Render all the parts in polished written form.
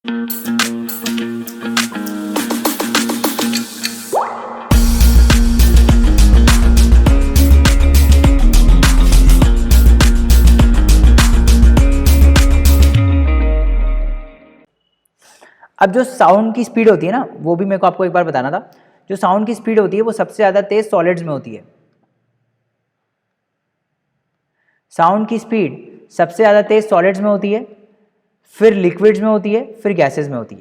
अब जो साउंड की स्पीड होती है ना, वो भी मेरे को आपको एक बार बताना था। जो साउंड की स्पीड होती है वो सबसे ज़्यादा तेज सॉलिड्स में होती है। साउंड की स्पीड सबसे ज़्यादा तेज सॉलिड्स में होती है, फिर लिक्विड्स में होती है, फिर गैसेस में होती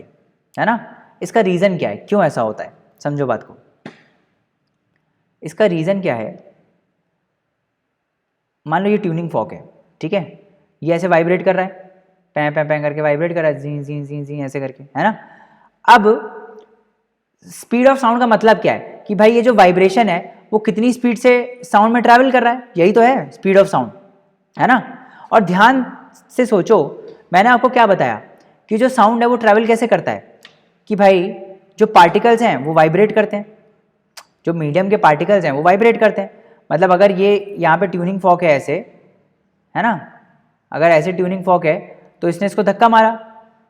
है ना। इसका रीज़न क्या है, क्यों ऐसा होता है, समझो बात को। इसका रीज़न क्या है, मान लो ये ट्यूनिंग फॉर्क है, ठीक है, ये ऐसे वाइब्रेट कर रहा है, पैं पैं पैं करके वाइब्रेट कर रहा है, जी जी जी जी ऐसे करके, है ना। अब स्पीड ऑफ साउंड का मतलब क्या है कि भाई ये जो वाइब्रेशन है वो कितनी स्पीड से साउंड में ट्रैवल कर रहा है, यही तो है स्पीड ऑफ साउंड, है ना। और ध्यान से सोचो, मैंने आपको क्या बताया कि जो साउंड है वो ट्रैवल कैसे करता है, कि भाई जो पार्टिकल्स हैं वो वाइब्रेट करते हैं, जो मीडियम के पार्टिकल्स हैं वो वाइब्रेट करते हैं। मतलब अगर ये यहाँ पे ट्यूनिंग फॉर्क है ऐसे, है ना, अगर ऐसे ट्यूनिंग फॉर्क है तो इसने इसको धक्का मारा,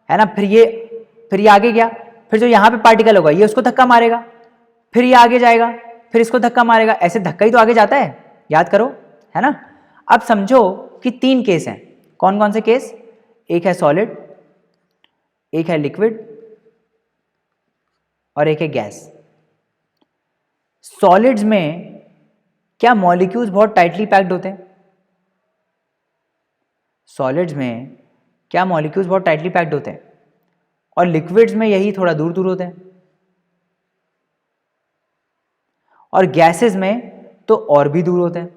है ना, फिर ये आगे गया, फिर जो यहाँ पे पार्टिकल होगा ये उसको धक्का मारेगा, फिर ये आगे जाएगा, फिर इसको धक्का मारेगा, ऐसे धक्का ही तो आगे जाता है, याद करो, है ना। अब समझो कि 3 केस हैं, कौन कौन से केस, एक है सॉलिड, एक है लिक्विड और एक है गैस। सॉलिड्स में क्या मॉलिक्यूल्स बहुत टाइटली पैक्ड होते हैं, सॉलिड्स में क्या मॉलिक्यूल्स बहुत टाइटली पैक्ड होते हैं, और लिक्विड्स में यही थोड़ा दूर दूर होते हैं, और गैसेस में तो और भी दूर होते हैं,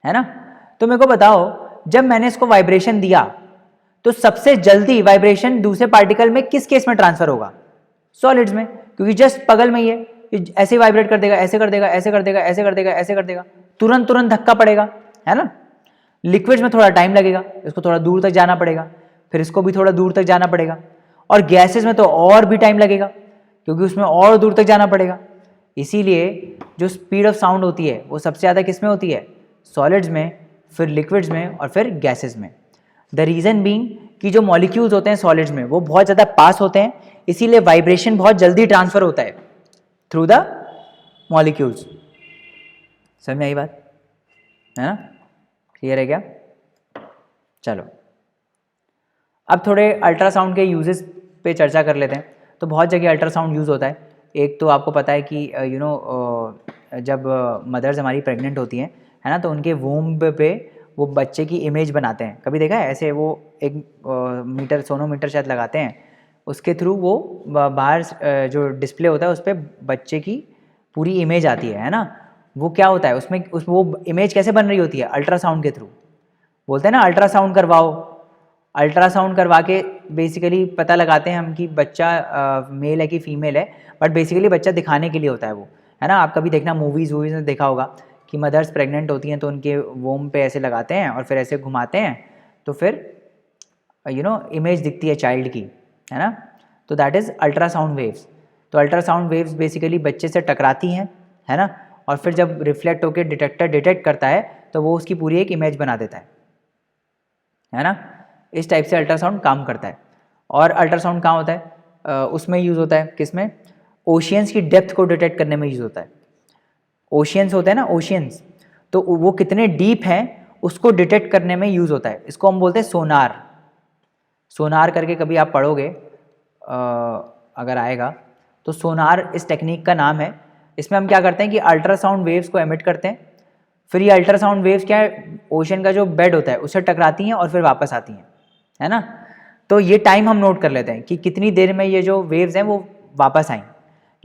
है ना। तो मेरे को बताओ, जब मैंने इसको वाइब्रेशन दिया तो सबसे जल्दी वाइब्रेशन दूसरे पार्टिकल में किस केस में ट्रांसफर होगा, सॉलिड्स में, क्योंकि जस्ट बगल में ही है, ऐसे ही वाइब्रेट कर देगा, ऐसे कर देगा, ऐसे कर देगा, ऐसे कर देगा, ऐसे कर देगा, तुरंत तुरंत धक्का पड़ेगा, है ना। लिक्विड्स में थोड़ा टाइम लगेगा, इसको थोड़ा दूर तक जाना पड़ेगा, फिर इसको भी थोड़ा दूर तक जाना पड़ेगा, और गैसेस में तो और भी टाइम लगेगा क्योंकि उसमें और दूर तक जाना पड़ेगा। इसीलिए जो स्पीड ऑफ साउंड होती है वो सबसे ज़्यादा किस में होती है, सॉलिड्स में, फिर लिक्विड्स में और फिर गैसेस में। द रीज़न बीइंग कि जो मॉलिक्यूल्स होते हैं सॉलिड्स में वो बहुत ज़्यादा पास होते हैं, इसीलिए वाइब्रेशन बहुत जल्दी ट्रांसफर होता है थ्रू द मॉलिक्यूल्स। समझ में आई बात, है ना, क्लियर है क्या। चलो अब थोड़े अल्ट्रासाउंड के यूजेस पे चर्चा कर लेते हैं। तो बहुत जगह अल्ट्रासाउंड यूज़ होता है। एक तो आपको पता है कि जब मदर्स हमारी प्रेग्नेंट होती हैं, है ना, तो उनके वूम्ब पे वो बच्चे की इमेज बनाते हैं, कभी देखा है ऐसे, वो एक मीटर सोनोमीटर शायद लगाते हैं, उसके थ्रू वो बाहर जो डिस्प्ले होता है उस पर बच्चे की पूरी इमेज आती है ना। वो क्या होता है उसमें, वो इमेज कैसे बन रही होती है, अल्ट्रासाउंड के थ्रू। बोलते हैं ना अल्ट्रासाउंड करवाओ, अल्ट्रासाउंड करवा के बेसिकली पता लगाते हैं हम कि बच्चा मेल है कि फीमेल है, बट बेसिकली बच्चा दिखाने के लिए होता है वो, है ना। आप कभी देखना मूवीज़ में देखा होगा कि मदर्स प्रेग्नेंट होती हैं तो उनके वोम पे ऐसे लगाते हैं और फिर ऐसे घुमाते हैं, तो फिर इमेज दिखती है चाइल्ड की, है ना। तो दैट इज़ अल्ट्रासाउंड वेव्स। तो अल्ट्रासाउंड वेव्स बेसिकली बच्चे से टकराती हैं, है ना, और फिर जब रिफ्लेक्ट होकर डिटेक्टर डिटेक्ट करता है तो वो उसकी पूरी एक इमेज बना देता है ना। इस टाइप से अल्ट्रासाउंड काम करता है। और अल्ट्रासाउंड कहाँ होता है, उसमें यूज़ होता है किस में, ओशियंस की डेप्थ को डिटेक्ट करने में यूज़ होता है। ओशियंस होते हैं ना, ओशियंस, तो वो कितने डीप हैं उसको डिटेक्ट करने में यूज़ होता है। इसको हम बोलते हैं सोनार। सोनार करके कभी आप पढ़ोगे अगर आएगा तो, सोनार इस टेक्निक का नाम है। इसमें हम क्या करते हैं कि अल्ट्रासाउंड वेव्स को एमिट करते हैं, फिर ये अल्ट्रासाउंड वेव्स क्या है, ओशन का जो बेड होता है उससे टकराती हैं और फिर वापस आती हैं, है ना। तो ये टाइम हम नोट कर लेते हैं कि कितनी देर में ये जो वेव्स हैं वो वापस आएँ।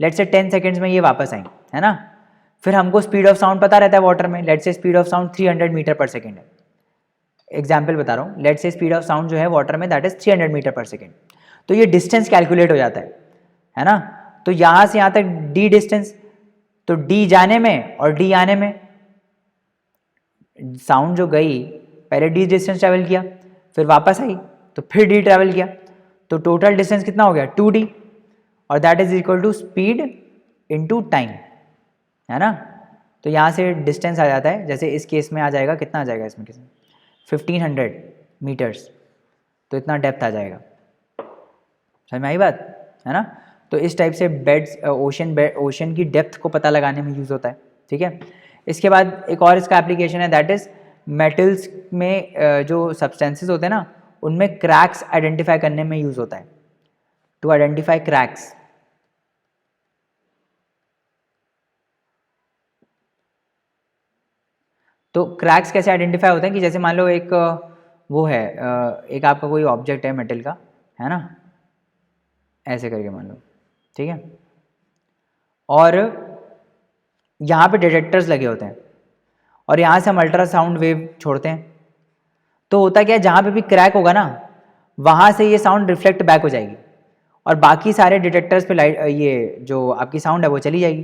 लेट्स से 10 सेकेंड्स में ये वापस आएँ, है ना। फिर हमको स्पीड ऑफ साउंड पता रहता है वाटर में, let's say speed of sound 300 metre per second है। एग्जाम्पल बता रहा हूँ, let's say speed of sound जो है वाटर में that is 300 metre per second. तो ये डिस्टेंस कैलकुलेट हो जाता है ना। तो यहाँ से यहाँ तक डी डिस्टेंस, तो डी जाने में और डी आने में, साउंड जो गई पहले डी डिस्टेंस ट्रैवल किया, फिर वापस आई तो फिर डी ट्रैवल किया, तो टोटल डिस्टेंस कितना हो गया 2d, और that is equal to speed into time, है ना। तो यहाँ से डिस्टेंस आ जाता है, जैसे इस केस में आ जाएगा, कितना आ जाएगा इसमें, 1500 मीटर्स, तो इतना डेप्थ आ जाएगा, समझ में आई बात, है ना। तो इस टाइप से ओशन की डेप्थ को पता लगाने में यूज़ होता है, ठीक है। इसके बाद एक और इसका एप्लीकेशन है, दैट इज़ मेटल्स में जो सब्सटेंसेस होते हैं ना, उनमें क्रैक्स आइडेंटिफाई करने में यूज़ होता है, टू आइडेंटिफाई क्रैक्स। तो क्रैक्स कैसे आइडेंटिफाई होते हैं कि जैसे मान लो एक वो है, एक आपका कोई ऑब्जेक्ट है मेटल का, है ना, ऐसे करके मान लो, ठीक है, और यहाँ पे डिटेक्टर्स लगे होते हैं और यहाँ से हम अल्ट्रासाउंड वेव छोड़ते हैं। तो होता क्या है, जहाँ पे भी क्रैक होगा ना, वहाँ से ये साउंड रिफ्लेक्ट बैक हो जाएगी और बाकी सारे डिटेक्टर्स पे लाइट, ये जो आपकी साउंड है वो चली जाएगी।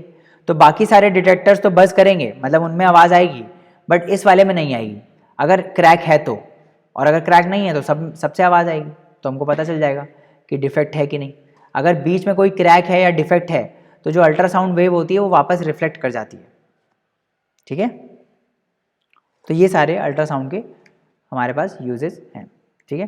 तो बाकी सारे डिटेक्टर्स तो बज़ करेंगे, मतलब उनमें आवाज़ आएगी, बट इस वाले में नहीं आएगी अगर क्रैक है तो, और अगर क्रैक नहीं है तो सबसे आवाज़ आएगी। तो हमको पता चल जाएगा कि डिफेक्ट है कि नहीं। अगर बीच में कोई क्रैक है या डिफेक्ट है तो जो अल्ट्रासाउंड वेव होती है वो वापस रिफ्लेक्ट कर जाती है, ठीक है। तो ये सारे अल्ट्रासाउंड के हमारे पास यूजेस हैं, ठीक है।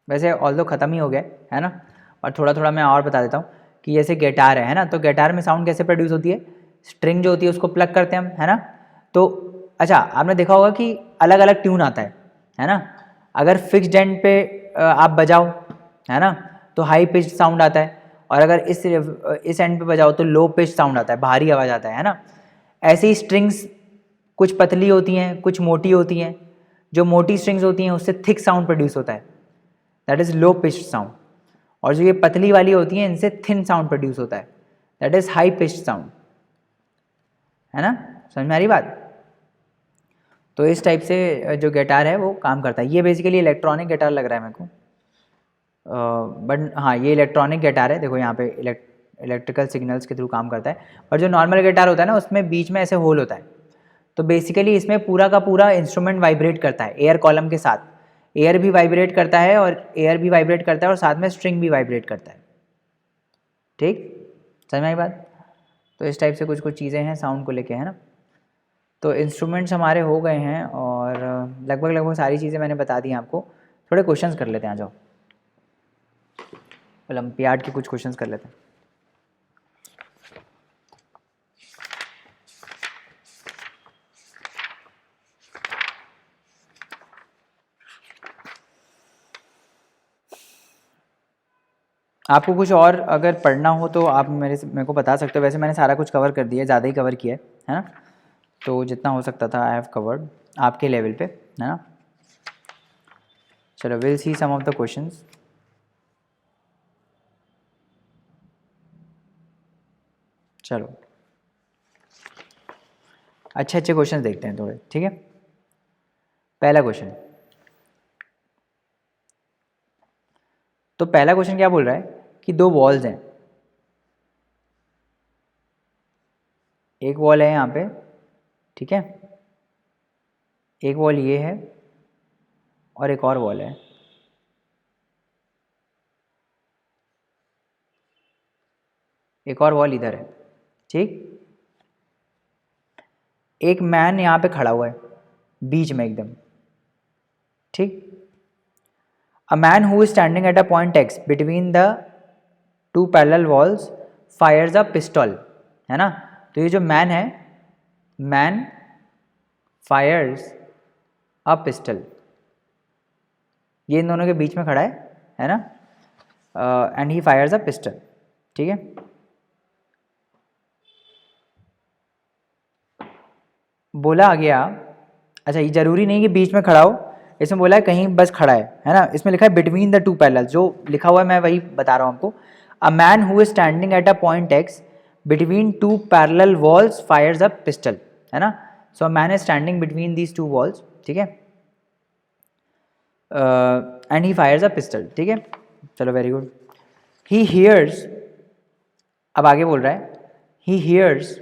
वैसे ऑल्दो ख़त्म ही हो गया है ना, और थोड़ा थोड़ा मैं और बता देता हूँ कि जैसे गिटार है ना, तो गिटार में साउंड कैसे प्रोड्यूस होती है, स्ट्रिंग जो होती है उसको प्लग करते हैं हम, है ना। तो अच्छा, आपने देखा होगा कि अलग अलग ट्यून आता है ना। अगर फिक्स्ड एंड पे आप बजाओ, है ना, तो हाई पिच साउंड आता है, और अगर इस एंड पे बजाओ तो लो पिच साउंड आता है, भारी आवाज़ आता है ना। ऐसे ही स्ट्रिंग्स कुछ पतली होती हैं, कुछ मोटी होती हैं। जो मोटी स्ट्रिंग्स होती हैं उससे थिक साउंड प्रोड्यूस होता है, that is low pitched sound, और जो ये पतली वाली होती हैं इनसे थिन साउंड प्रोड्यूस होता है, that is high pitched sound, है ना। समझ में आ रही बात। तो इस टाइप से जो गिटार है वो काम करता है। ये बेसिकली इलेक्ट्रॉनिक गिटार लग रहा है मेरे को, बट हाँ ये इलेक्ट्रॉनिक गिटार है, देखो यहाँ पे इलेक्ट्रिकल सिग्नल्स के थ्रू काम करता है। और जो नॉर्मल गिटार होता है ना, उसमें बीच में ऐसे होल होता है। तो बेसिकली इसमें पूरा का पूरा इंस्ट्रूमेंट वाइब्रेट करता है एयर कॉलम के साथ, एयर भी वाइब्रेट करता है और साथ में स्ट्रिंग भी वाइब्रेट करता है, ठीक। समझ में आई बात। तो इस टाइप से कुछ कुछ चीज़ें हैं साउंड को लेके, है ना। तो इंस्ट्रूमेंट्स हमारे हो गए हैं और लगभग लगभग सारी चीज़ें मैंने बता दी हैं आपको। थोड़े क्वेश्चंस कर लेते हैं, आ जाओ, ओलंपियाड के कुछ क्वेश्चंस कर लेते हैं। आपको कुछ और अगर पढ़ना हो तो आप मेरे को बता सकते हो। वैसे मैंने सारा कुछ कवर कर दिया है, ज़्यादा ही कवर किया है ना। तो जितना हो सकता था आई हैव कवर्ड आपके लेवल पे, है ना। चलो will see some of the questions. चलो अच्छे अच्छे क्वेश्चन देखते हैं थोड़े, ठीक है। पहला क्वेश्चन, तो पहला क्वेश्चन क्या बोल रहा है कि दो वॉल्स हैं, एक वॉल है यहाँ पे, ठीक है, एक वॉल ये है और एक और वॉल है। एक और वॉल इधर है, ठीक। एक मैन यहाँ पे खड़ा हुआ है बीच में एकदम, ठीक। A man who is standing at a point x between the two parallel walls Fyers a pistol, है ना। तो ये जो मैन है, मैन फायर्स अ पिस्टल, ये इन दोनों के बीच में खड़ा है ना, and he Fyers a pistol, ठीक है। बोला गया, अच्छा ये जरूरी नहीं कि बीच में खड़ा हो, इसमें बोला है कहीं बस खड़ा है ना। इसमें लिखा है बिटवीन द टू पैरेलल, जो लिखा हुआ है मैं वही बता रहा हूँ आपको। A man who is standing at a point x between two parallel walls Fyers a pistol, है ना। So man is standing between these two walls, ठीक है, and he Fyers a pistol, ठीक है। चलो वेरी गुड। ही हियर्स, अब आगे बोल रहा है, he hears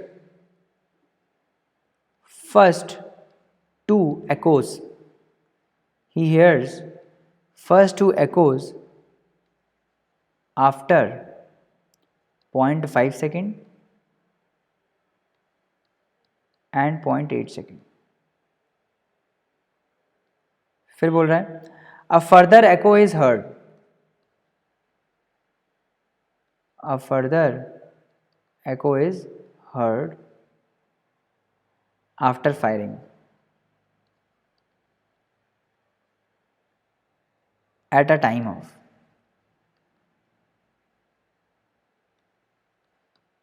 first two echoes, he hears first two echoes after 0.5 second and 0.8 second। फिर बोल रहा है a further echo is heard. A further echo is heard after firing at a time of.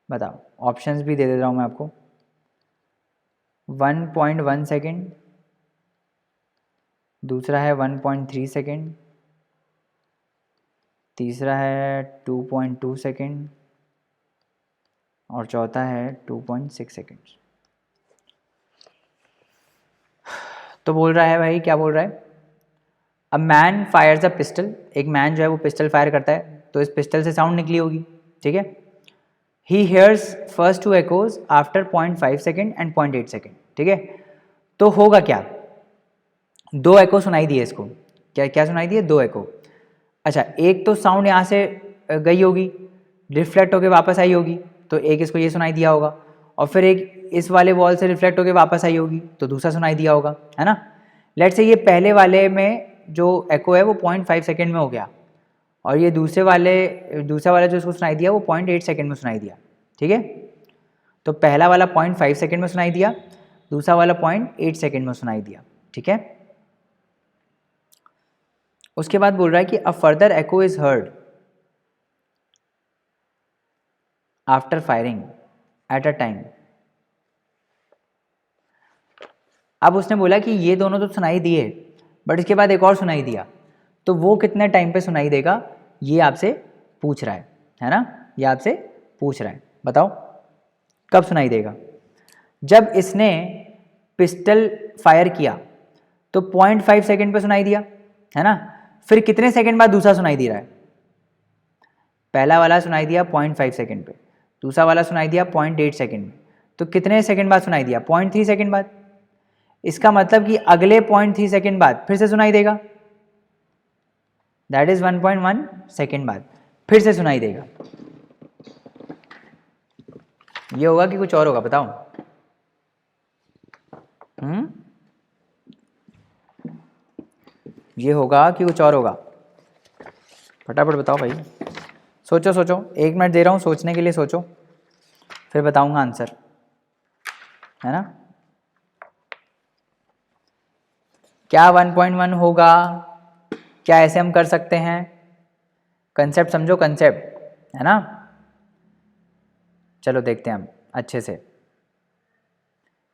बताओ, ऑप्शंस भी दे रहा हूं मैं आपको. 1.1 सेकेंड, दूसरा है 1.3 सेकेंड, तीसरा है 2.2 सेकेंड और चौथा है 2.6 सेकेंड. तो बोल रहा है भाई, क्या बोल रहा है? A man Fyers a pistol. एक मैन जो है वो पिस्टल फायर करता है, तो इस पिस्टल से साउंड निकली होगी. ठीक है. He hears first 2 echoes after 0.5 second and 0.8 second. ठीक है. तो होगा क्या? 2 echo सुनाई दिए इसको. क्या क्या सुनाई दिए? 2 echo. अच्छा, एक तो साउंड यहाँ से गई होगी, रिफ्लेक्ट होके वापस आई होगी, तो एक इसको ये सुनाई दिया होगा, और फिर एक इस वाले वॉल से रिफ्लेक्ट होके वापस आई होगी, तो दूसरा सुनाई दिया होगा, है ना. लेट से ये पहले वाले में जो एको है वो 0.5 सेकेंड में हो गया, और ये दूसरा वाला जो इसको सुनाई दिया वो 0.8 सेकेंड में सुनाई दिया. ठीक है. तो पहला वाला 0.5 सेकेंड में सुनाई दिया, दूसरा वाला 0.8 सेकेंड में सुनाई दिया. ठीक है. उसके बाद बोल रहा है कि a further echo is heard after firing at a time. अब उसने बोला कि ये दोनों तो सुनाई दिए, बट इसके बाद एक और सुनाई दिया, तो वो कितने टाइम पे सुनाई देगा, ये आपसे पूछ रहा है ना. ये आपसे पूछ रहा है. बताओ कब सुनाई देगा? जब इसने पिस्टल फायर किया तो 0.5 सेकेंड पे सुनाई दिया, है ना. फिर कितने सेकेंड बाद दूसरा सुनाई दे रहा है? पहला वाला सुनाई दिया 0.5 सेकेंड पे, दूसरा वाला सुनाई दिया 0.8 सेकेंड में, तो कितने सेकेंड बाद सुनाई दिया? 0.3 सेकेंड बाद. इसका मतलब कि अगले 0.3 सेकेंड बाद फिर से सुनाई देगा, दैट इज 1.1 सेकेंड बाद फिर से सुनाई देगा. ये होगा कि कुछ और होगा? बताओ. ये होगा कि कुछ और होगा? फटाफट बताओ भाई. सोचो सोचो, 1 मिनट दे रहा हूं सोचने के लिए. सोचो, फिर बताऊंगा आंसर, है ना. क्या 1.1 होगा? क्या ऐसे हम कर सकते हैं? कंसेप्ट समझो, कंसेप्ट, है ना. चलो देखते हैं हम अच्छे से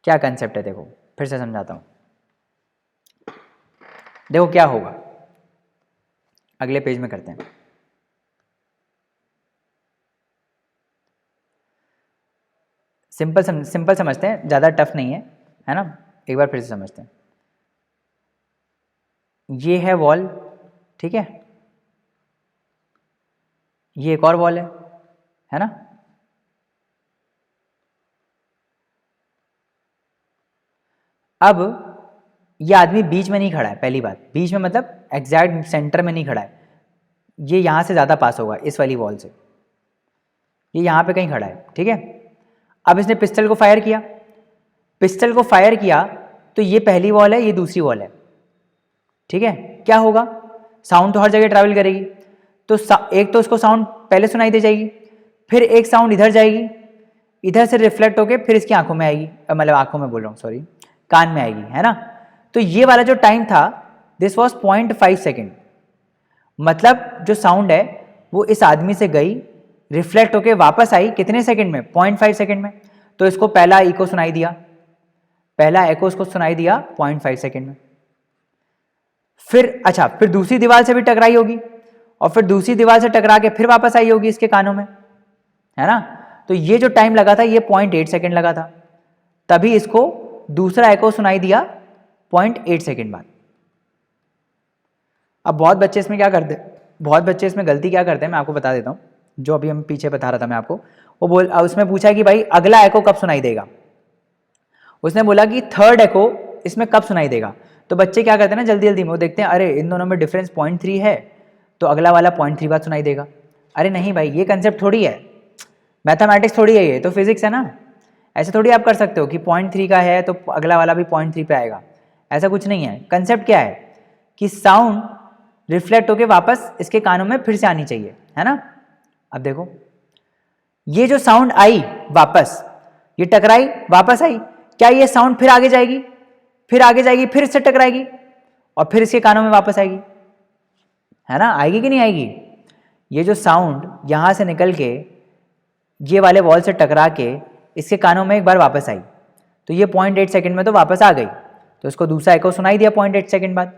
क्या कंसेप्ट है. देखो फिर से समझाता हूं. देखो क्या होगा, अगले पेज में करते हैं. सिंपल समझते हैं, ज़्यादा टफ नहीं है ना. एक बार फिर से समझते हैं. ये है वॉल, ठीक है. ये एक और वॉल है ना. अब ये आदमी बीच में नहीं खड़ा है. पहली बात, बीच में मतलब एग्जैक्ट सेंटर में नहीं खड़ा है. ये यहाँ से ज़्यादा पास होगा, इस वाली वॉल से. ये यहाँ पे कहीं खड़ा है, ठीक है. अब इसने पिस्टल को फायर किया. पिस्टल को फायर किया तो ये पहली वॉल है, ये दूसरी वॉल है, ठीक है. क्या होगा? साउंड तो हर जगह ट्रैवल करेगी, तो एक तो उसको साउंड पहले सुनाई दे जाएगी, फिर एक साउंड इधर जाएगी, इधर से रिफ्लेक्ट होके फिर इसकी आंखों में आएगी, मतलब आंखों में बोल रहा हूँ, सॉरी, कान में आएगी, है ना. तो ये वाला जो टाइम था, दिस वॉज 0.5 सेकेंड. मतलब जो साउंड है वो इस आदमी से गई, रिफ्लेक्ट होके वापस आई, कितने सेकंड में? 0.5 सेकंड में. तो इसको पहला इको सुनाई दिया, पहला एको इसको सुनाई दिया 0.5 सेकंड में. फिर अच्छा, फिर दूसरी दीवार से भी टकराई होगी, और फिर दूसरी दीवार से टकरा के फिर वापस आई होगी इसके कानों में, है ना. तो ये जो टाइम लगा था ये 0.8 सेकंड लगा था, तभी इसको दूसरा एको सुनाई दिया 0.8 सेकंड बाद. अब बहुत बच्चे इसमें क्या करते हैं, बहुत बच्चे इसमें गलती क्या करते हैं, मैं आपको बता देता हूँ. जो अभी हम पीछे बता रहा था मैं आपको, वो उसमें पूछा कि भाई अगला एको कब सुनाई देगा. उसने बोला कि थर्ड एको इसमें कब सुनाई देगा. तो बच्चे क्या करते हैं ना, जल्दी जल्दी में वो देखते हैं, अरे इन दोनों में डिफरेंस 0.3 है, तो अगला वाला 0.3 बाद सुनाई देगा. अरे नहीं भाई, ये कंसेप्ट थोड़ी है, मैथमेटिक्स थोड़ी है, ये तो फिजिक्स है ना. ऐसे थोड़ी आप कर सकते हो कि 0.3 का है तो अगला वाला भी 0.3 पे आएगा. ऐसा कुछ नहीं है. कंसेप्ट क्या है कि साउंड रिफ्लेक्ट होके वापस इसके कानों में फिर से आनी चाहिए, है ना। अब देखो ये जो साउंड आई वापस, ये टकराई वापस आई, क्या ये साउंड फिर आगे जाएगी, फिर आगे जाएगी, फिर इससे टकराएगी और फिर इसके कानों में वापस आएगी, है ना, आएगी कि नहीं आएगी। ये जो साउंड यहां से निकल के ये वाले वॉल से टकरा के इसके कानों में एक बार वापस आई, तो ये 0.8 सेकंड में तो वापस आ गई, तो इसको दूसरा एको सुनाई दिया 0.8 सेकंड बाद,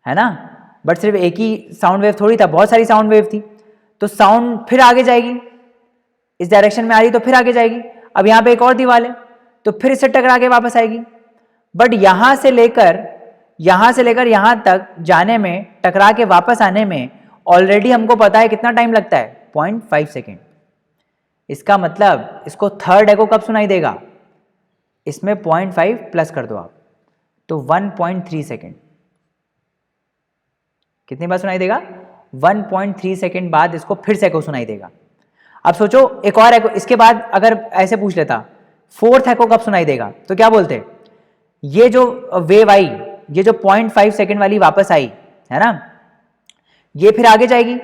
है ना। बट सिर्फ एक ही साउंड वेव थोड़ी था, बहुत सारी साउंड वेव थी, तो साउंड फिर आगे जाएगी, इस डायरेक्शन में आ रही तो फिर आगे जाएगी। अब यहाँ पे एक और दीवार है तो फिर इससे टकरा के वापस आएगी। बट यहां से लेकर यहां तक जाने में, टकरा के वापस आने में ऑलरेडी हमको पता है कितना टाइम लगता है, 0.5 सेकेंड। इसका मतलब इसको थर्ड एको कब सुनाई देगा, इसमें 0.5 प्लस कर दो आप, तो 1.3 सेकेंड। कितनी बार सुनाई देगा, 1.3 सेकेंड बाद इसको फिर से एको सुनाई देगा। अब सोचो एक और एको, इसके बाद अगर ऐसे पूछ लेता फोर्थ एको कब सुनाई देगा, तो क्या बोलते, ये जो वेव आई, ये जो 0.5 सेकेंड वाली वापस आई, है ना, ये फिर आगे जाएगी,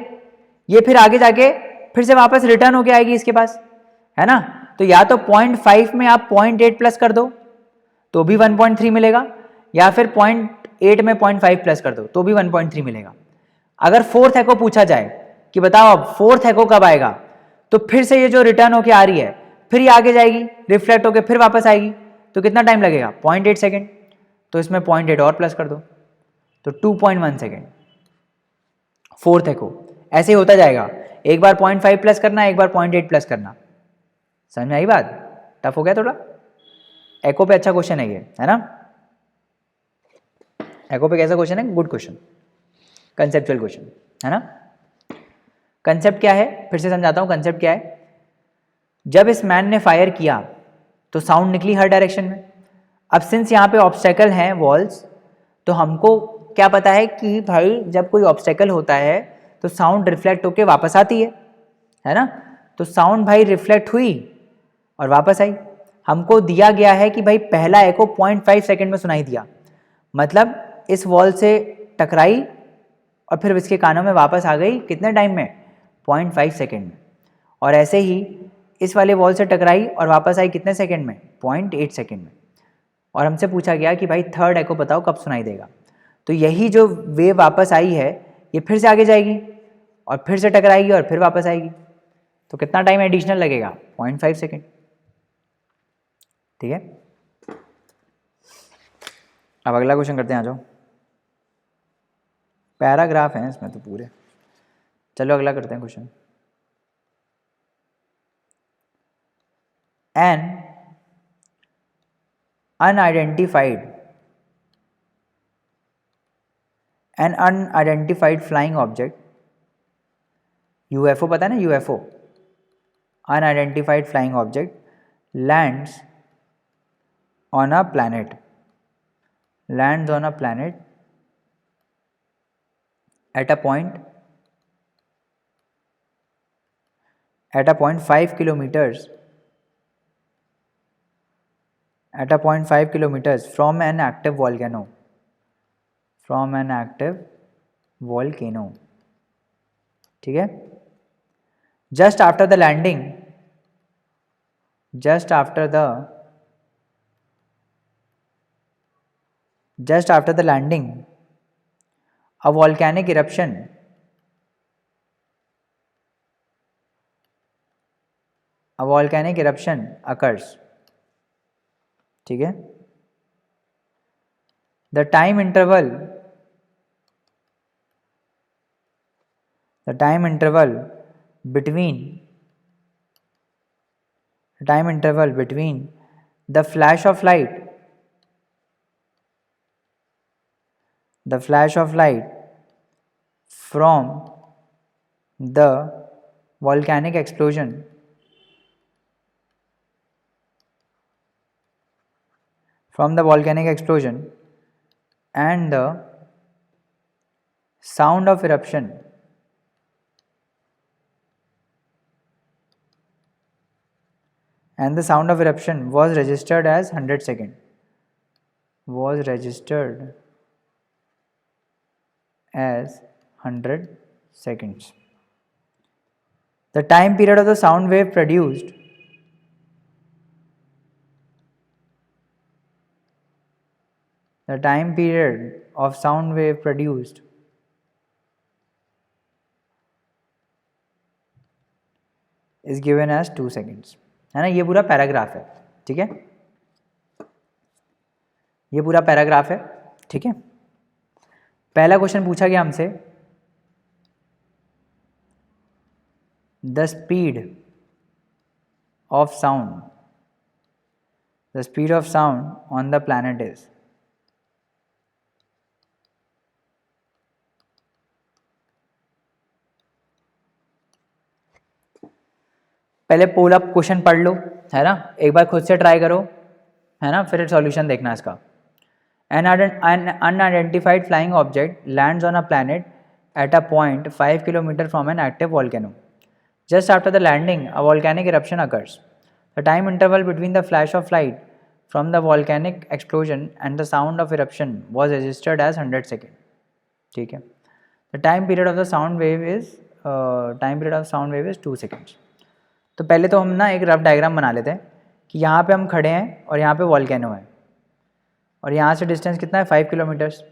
ये फिर आगे जाके फिर से वापस रिटर्न होके आएगी इसके पास, है ना। तो या तो 0.5 में आप 0.8 प्लस कर दो तो भी 1.3 मिलेगा, या फिर 0.8 में 0.5 प्लस कर दो तो भी 1.3 मिलेगा। अगर फोर्थ एको पूछा जाए कि बताओ अब फोर्थ एको कब आएगा, तो फिर से ये जो रिटर्न होके आ रही है फिर ये आगे जाएगी, रिफ्लेक्ट होके फिर वापस आएगी, तो कितना टाइम लगेगा, 0.8 सेकेंड। तो इसमें 0.8 और प्लस कर दो तो 2.1 सेकेंड फोर्थ एको। ऐसे ही होता जाएगा, एक बार 0.5 प्लस करना, एक बार 0.8 प्लस करना। समझ में आई बात, टफ हो गया थोड़ा। एको पे अच्छा क्वेश्चन है ये, है ना। एको पे कैसा क्वेश्चन है, गुड क्वेश्चन, कंसेप्चुअल क्वेश्चन, है ना। कंसेप्ट क्या है, फिर से समझाता हूं कंसेप्ट क्या है। जब इस मैन ने फायर किया तो साउंड निकली हर डायरेक्शन में। अब सिंस यहाँ पे ऑब्स्टेकल हैं वॉल्स, तो हमको क्या पता है कि भाई जब कोई ऑब्स्टेकल होता है तो साउंड रिफ्लेक्ट होके वापस आती है ना। तो साउंड भाई रिफ्लेक्ट हुई और वापस आई। हमको दिया गया है कि भाई पहला एको 0.5 सेकेंड में सुनाई दिया, मतलब इस वॉल से टकराई और फिर इसके कानों में वापस आ गई, कितने टाइम में, 0.5 सेकेंड में। और ऐसे ही इस वाले वॉल से टकराई और वापस आई कितने सेकेंड में, 0.8 सेकेंड में। और हमसे पूछा गया कि भाई थर्ड एको बताओ कब सुनाई देगा। तो यही जो वेव वापस आई है ये फिर से आगे जाएगी और फिर से टकराएगी और फिर वापस आएगी, तो कितना टाइम एडिशनल लगेगा, 0.5 सेकेंड। ठीक है, अब अगला क्वेश्चन करते हैं, आ जाओ। पैराग्राफ हैं इसमें तो पूरे, चलो अगला करते हैं question. An unidentified flying object, UFO पता है ना, UFO, unidentified flying object lands on a planet at a point 5 kilometers from an active volcano, ठीक है। just after the landing a volcanic eruption occurs, ठीक है। the time interval between the flash of light from the volcanic explosion and the sound of eruption was registered as 100 seconds. 100 seconds. The time period of the sound wave produced is given as 2 seconds. है ना, ये पूरा paragraph है, ठीक है, ये पूरा paragraph है, ठीक है। पहला क्वेश्चन पूछा गया हमसे, the speed of sound on the planet is, पहले पोल अप क्वेश्चन पढ़ लो, है ना, एक बार खुद से ट्राई करो, है ना, फिर सॉल्यूशन देखना इसका। An unidentified flying object lands on a planet at a point 5 km from an active volcano. Just after the landing, a volcanic eruption occurs. The time interval between the flash of light from the volcanic explosion and the sound of eruption was registered as 100 seconds. ठीक है, the time period of sound wave is 2 seconds. तो पहले तो हम ना एक rough diagram बना लेते हैं कि यहाँ पे हम खड़े हैं और यहाँ पे वॉल्केनो है और यहाँ से डिस्टेंस कितना है, 5 किलोमीटर्स,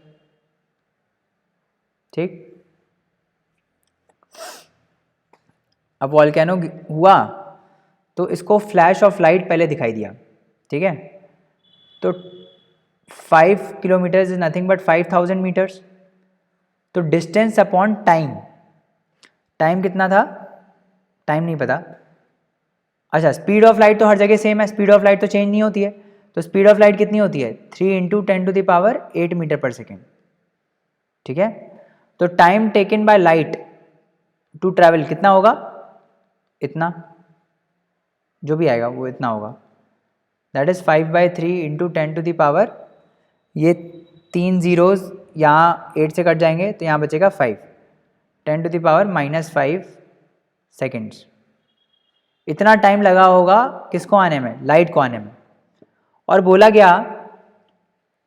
ठीक। अब वॉल्केनो हुआ तो इसको फ्लैश ऑफ लाइट पहले दिखाई दिया, ठीक है, तो 5 kilometres is nothing but 5000 metres. तो डिस्टेंस अपॉन टाइम कितना था, टाइम नहीं पता। अच्छा, स्पीड ऑफ लाइट तो हर जगह सेम है, स्पीड ऑफ लाइट तो चेंज नहीं होती है, तो स्पीड ऑफ लाइट कितनी होती है, 3 × 10⁸ मीटर पर सेकेंड, ठीक है। तो time taken by light to travel कितना होगा, इतना, जो भी आएगा वो इतना होगा, दैट इज 5/3 × 10⁻, ये 3 zeros यहाँ 8 से कट जाएंगे तो यहाँ बचेगा 5, 10⁻⁻5 सेकेंड्स। इतना टाइम लगा होगा किसको आने में, लाइट को आने में। और बोला गया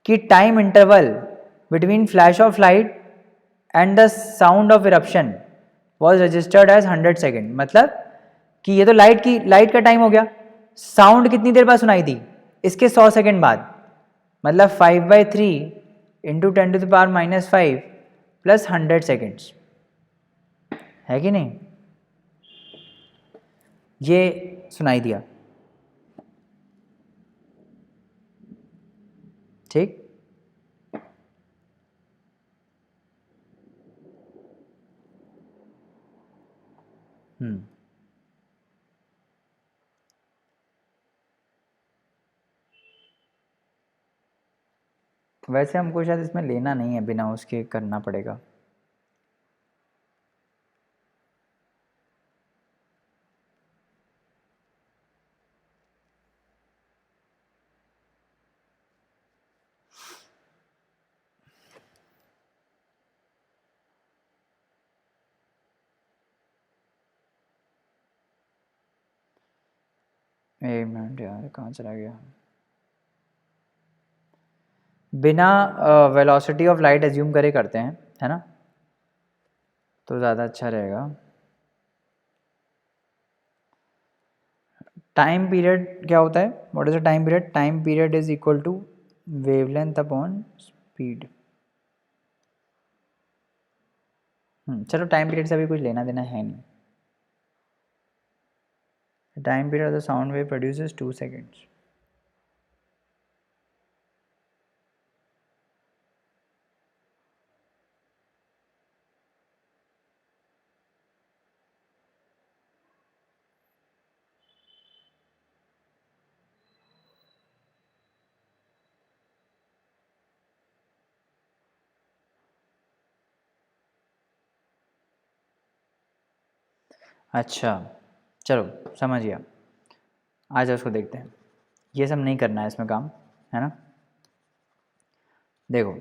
कि time interval between flash of light and the sound of eruption was registered as 100 second. मतलब कि ये तो लाइट का टाइम हो गया, साउंड कितनी देर बाद सुनाई दी, इसके 100 सेकेंड बाद, मतलब 5/3 × 10⁻⁻5 प्लस 100 सेकेंड्स, है कि नहीं, ये सुनाई दिया, ठीक। वैसे हमको शायद इसमें लेना नहीं है, बिना उसके करना पड़ेगा। एक मिनट यार, कहाँ चला गया। बिना वेलोसिटी ऑफ लाइट एज्यूम करे करते हैं, है ना, तो ज़्यादा अच्छा रहेगा। टाइम पीरियड क्या होता है, what is the time period, time period is equal to wavelength upon speed. चलो टाइम पीरियड से अभी कुछ लेना देना है नहीं। Time period of the sound wave produces 2 seconds। अच्छा चलो समझ गया, आ जाओ उसको देखते हैं। ये सब नहीं करना है इसमें काम, है ना। देखो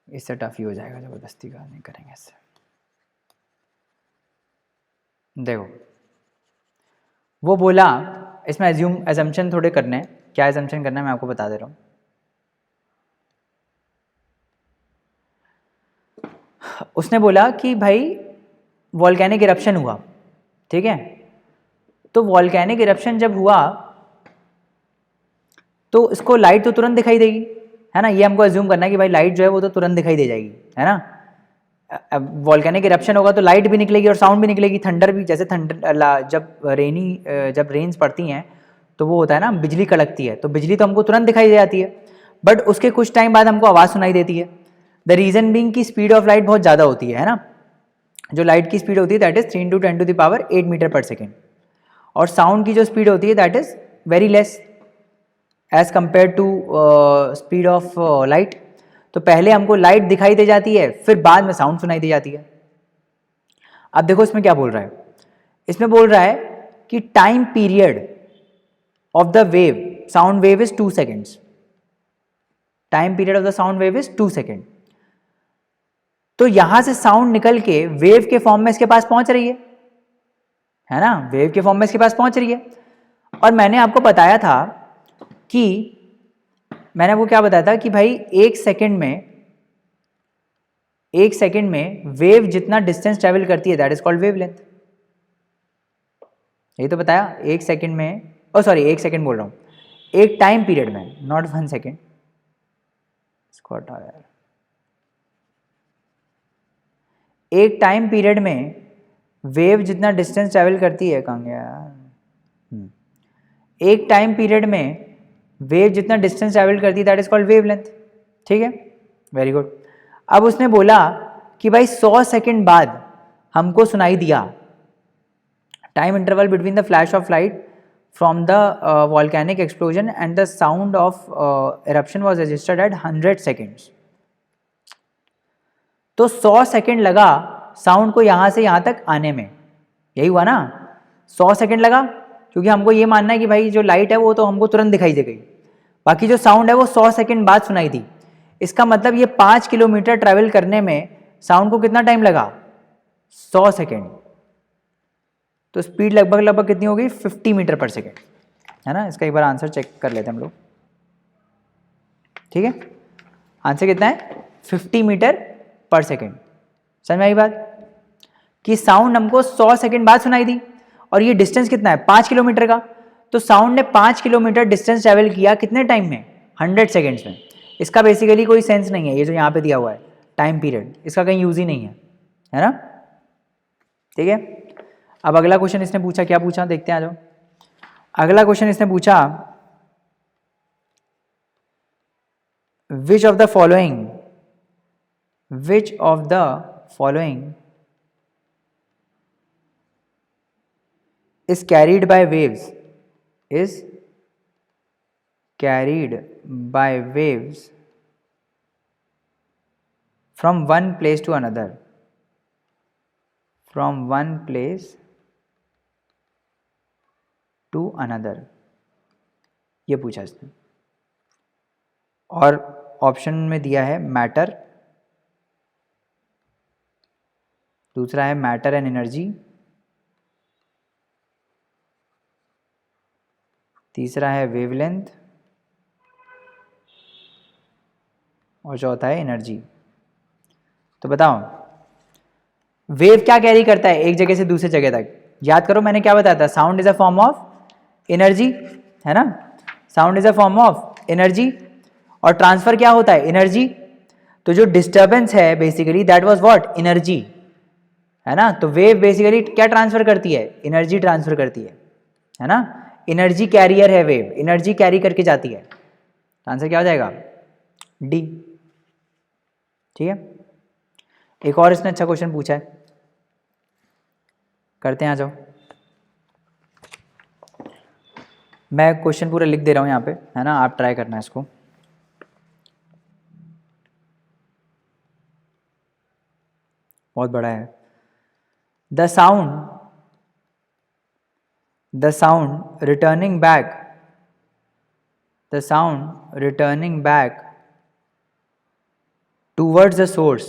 इससे टफ ही हो जाएगा, ज़बरदस्ती का नहीं करेंगे इससे। देखो वो बोला, इसमें एजम्पशन थोड़े करने हैं, क्या एजम्पशन करना है मैं आपको बता दे रहा हूँ। उसने बोला कि भाई वॉल्केनिक इरप्शन हुआ, ठीक है। तो वॉल्केनिक इरप्शन जब हुआ तो इसको लाइट तो तुरंत दिखाई देगी, है ना। ये हमको एज्यूम करना है कि भाई लाइट जो है वो तो तुरंत दिखाई दे जाएगी, है ना। अब वॉल्केनिक इरप्शन होगा तो लाइट भी निकलेगी और साउंड भी निकलेगी। थंडर भी, जैसे थंडर जब रेन्स पड़ती हैं तो वो होता है ना, बिजली कड़कती है, तो बिजली तो हमको तुरंत दिखाई दे जाती है, बट उसके कुछ टाइम बाद हमको आवाज़ सुनाई देती है। द रीज़न बीइंग की स्पीड ऑफ लाइट बहुत ज़्यादा होती है ना। जो लाइट की स्पीड होती है that is 3 × 10⁸ metre per second, और साउंड की जो स्पीड होती है that is very less as compare to speed of light. तो पहले हमको लाइट दिखाई दे जाती है, फिर बाद में साउंड सुनाई दे जाती है। अब देखो इसमें क्या बोल रहा है, इसमें बोल रहा है कि time period of the wave, sound wave is 2 seconds. Time period of the sound wave is 2 second. तो यहां से साउंड निकल के वेव के फॉर्म में इसके पास पहुंच रही है ना, वेव के फॉर्म में इसके पास पहुंच रही है। और मैंने आपको बताया था कि मैंने वो क्या बताया था कि भाई एक सेकेंड में वेव जितना डिस्टेंस ट्रेवल करती है दैट इज कॉल्ड वेवलेंथ। यही तो बताया। एक सेकेंड में, ओ सॉरी, एक सेकेंड बोल रहा हूं, एक टाइम पीरियड में, नॉट 1 सेकेंड। एक टाइम पीरियड में वेव जितना डिस्टेंस ट्रेवल करती है, कहाँ गया यार, एक टाइम पीरियड में वेव जितना डिस्टेंस ट्रेवल करती है दैट इज कॉल्ड वेवलेंथ, ठीक है, वेरी गुड। अब उसने बोला कि भाई 100 सेकेंड बाद हमको सुनाई दिया, time interval between the flash of light from the volcanic explosion and the sound of eruption was registered eight 100 seconds. तो 100 सेकेंड लगा साउंड को यहां से यहां तक आने में, यही हुआ ना, 100 सेकेंड लगा, क्योंकि हमको ये मानना है कि भाई जो लाइट है वो तो हमको तुरंत दिखाई दे गई, बाकी जो साउंड है वो 100 सेकेंड बाद सुनाई दी। इसका मतलब ये 5 किलोमीटर ट्रैवल करने में साउंड को कितना टाइम लगा, 100 सेकेंड। तो स्पीड लगभग लगभग कितनी होगी, 50 मीटर पर सेकेंड, है ना। इसका एक बार आंसर चेक कर लेते हैं हम लोग, ठीक है। आंसर कितना है, 50 मीटर पर सेकेंड। समझ में आई बात कि साउंड हमको 100 सेकेंड बाद सुनाई दी, और ये डिस्टेंस कितना है, 5 किलोमीटर का। तो साउंड ने 5 किलोमीटर डिस्टेंस ट्रैवल किया कितने टाइम में, 100 सेकेंड्स में। इसका बेसिकली कोई सेंस नहीं है, ये जो यहाँ पे दिया हुआ है टाइम पीरियड, इसका कहीं यूज ही नहीं है ना, ठीक है। अब अगला क्वेश्चन इसने पूछा, क्या पूछा देखते हैं, आ जाओ। अगला क्वेश्चन इसने पूछा, which of the following is carried by waves from one place to another, ये पूछा इसने। और ऑप्शन में दिया है मैटर, दूसरा है मैटर एंड एनर्जी, तीसरा है वेवलेंथ, और चौथा है एनर्जी। तो बताओ वेव क्या कैरी करता है एक जगह से दूसरे जगह तक, याद करो मैंने क्या बताया था, sound is a form of energy, है ना, sound is a form of energy, और ट्रांसफर क्या होता है, एनर्जी। तो जो डिस्टर्बेंस है basically that was what, energy, है ना। तो वेव बेसिकली क्या ट्रांसफर करती है, एनर्जी ट्रांसफर करती है ना। एनर्जी कैरियर है वेव, एनर्जी कैरी करके जाती है। आंसर क्या हो जाएगा, डी, ठीक है। एक और इसने अच्छा क्वेश्चन पूछा है, करते हैं, आ जाओ। मैं क्वेश्चन पूरा लिख दे रहा हूं यहाँ पे, है ना, आप ट्राई करना इसको। बहुत बड़ा है। The sound returning back towards the source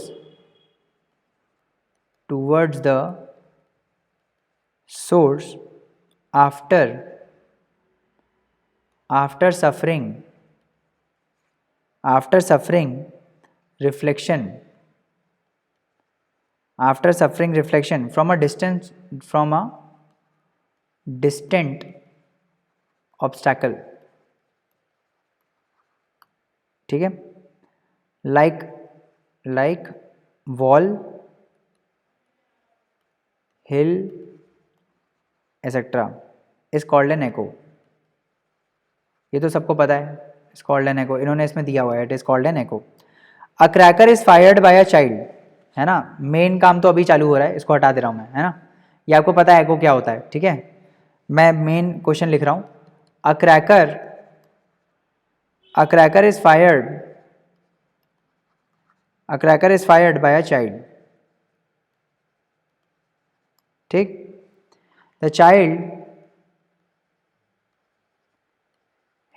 after suffering reflection after suffering reflection from a distant obstacle, ठीक है, like wall, hill etcetera, is called an एको। ये तो सबको पता है, इज कॉल्ड एन एको, इन्होंने इसमें दिया हुआ है, it is called an echo. A cracker is fired by a child, है ना, मेन काम तो अभी चालू हो रहा है, इसको हटा दे रहा हूँ मैं, है ना, ये आपको पता है एको क्या होता है, ठीक है, मैं मेन क्वेश्चन लिख रहा हूँ। A cracker is fired by a child, ठीक, the child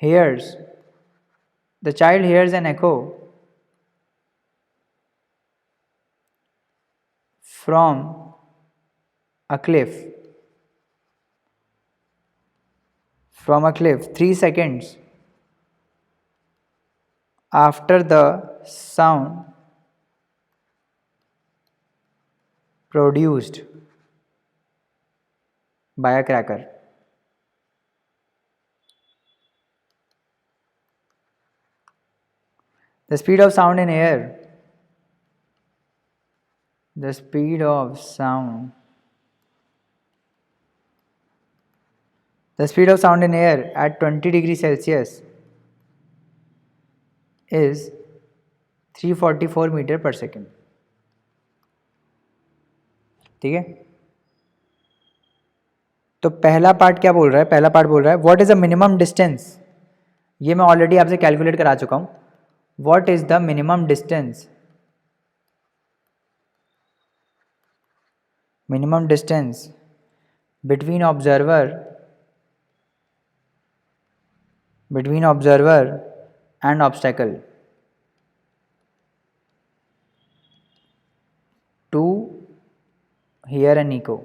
hears an echo from a cliff 3 seconds after the sound produced by a cracker. The speed of sound in air at 20 degrees Celsius is 344 metre per second, ठीक है। तो पहला part क्या बोल रहा है, पहला पार्ट बोल रहा है what is the minimum distance, ये मैं ऑलरेडी आपसे कैलकुलेट करा चुका हूं, what is the minimum distance between observer and obstacle to hear an echo।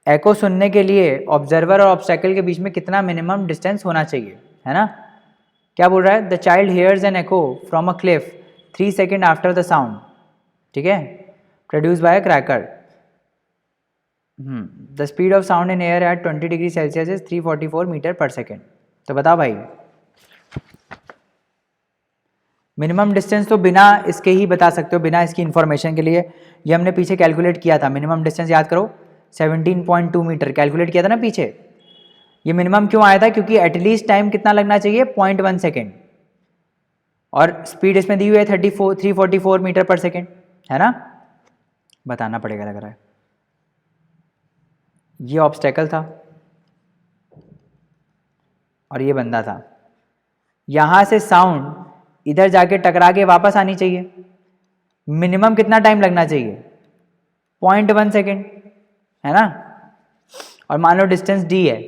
एको सुनने के लिए ऑब्जर्वर और ऑब्स्टैकल के बीच में कितना मिनिमम डिस्टेंस होना चाहिए, है ना। क्या बोल रहा है, the child hears an echo from a cliff 3 second after the sound, ठीक है, produce by a cracker. The speed of sound in air at 20 degree Celsius is 344 metre per second. तो बताओ भाई, मिनिमम डिस्टेंस तो बिना इसके ही बता सकते हो, बिना इसकी इन्फॉर्मेशन के लिए, ये हमने पीछे कैलकुलेट किया था, मिनिमम डिस्टेंस याद करो 17.2 मीटर कैलकुलेट किया था ना पीछे। ये मिनिमम क्यों आया था, क्योंकि एटलीस्ट टाइम कितना लगना चाहिए 0.1 सेकेंड, और स्पीड इसमें दी हुई है 344 मीटर पर सेकेंड, है ना, बताना पड़ेगा लग रहा है। ये ऑब्स्टेकल था और ये बंदा था, यहां से साउंड इधर जाके टकरा के वापस आनी चाहिए, मिनिमम कितना टाइम लगना चाहिए 0.1 सेकेंड, है ना, और मान लो डिस्टेंस d है,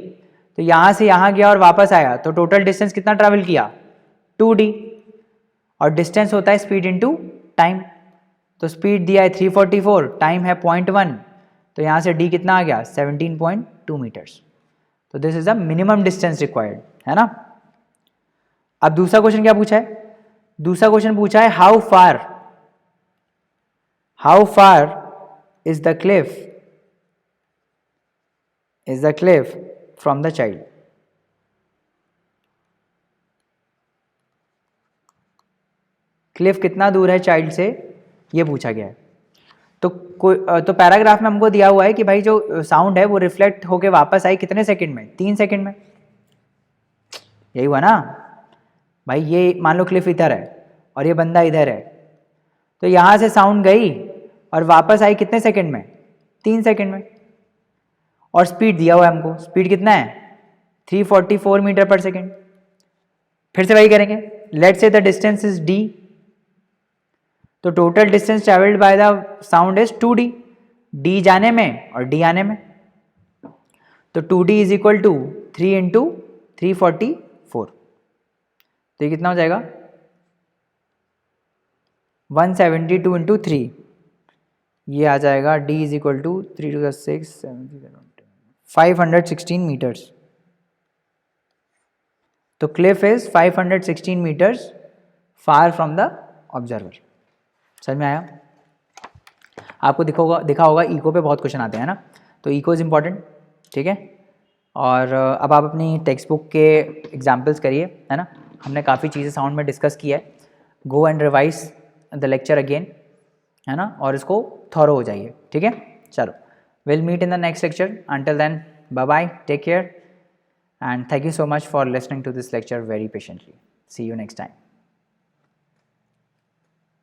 तो यहां से यहां गया और वापस आया, तो टोटल डिस्टेंस कितना ट्रैवल किया 2d, और डिस्टेंस होता है स्पीड इनटू टाइम, तो स्पीड दिया है 344, टाइम है 0.1, तो यहां से d कितना आ गया 17.2 मीटर्स। तो this is the minimum distance required, है ना। अब दूसरा क्वेश्चन क्या पूछा है, दूसरा क्वेश्चन पूछा है how far is the Cliff from the child. Cliff कितना दूर है चाइल्ड से, ये पूछा गया है। तो पैराग्राफ में हमको दिया हुआ है कि भाई जो साउंड है वो रिफ्लेक्ट होके वापस आई कितने सेकंड में, 3 सेकंड में, यही हुआ ना भाई। ये मान लो क्लिफ इधर है और ये बंदा इधर है, तो यहां से साउंड गई और वापस आई कितने सेकंड में, 3 सेकंड में, और स्पीड दिया हुआ है हमको, स्पीड कितना है 344 मीटर पर सेकंड। फिर से वही करेंगे, let's say the distance is d, तो total distance travelled by the sound is 2d, d जाने में और d आने में, तो 2d is equal to 3 into 344, तो ये कितना हो जाएगा 172 इंटू 3, ये आ जाएगा d is equal to 3 to the 6 516 meters. तो cliff is 516 meters far from the observer. समझ में आया। आपको दिखा होगा इको पे बहुत क्वेश्चन आते हैं ना, तो इको इज़ इम्पॉर्टेंट, ठीक है। और अब आप अपनी टेक्स्ट बुक के एग्जाम्पल्स करिए, है ना। हमने काफ़ी चीज़ें साउंड में डिस्कस किया है। Go and revise the lecture again, है ना, और इसको थॉरो हो जाइए, ठीक है। चलो, will meet in the next lecture, until then bye bye, take care, and thank you so much for listening to this lecture very patiently. See you next time.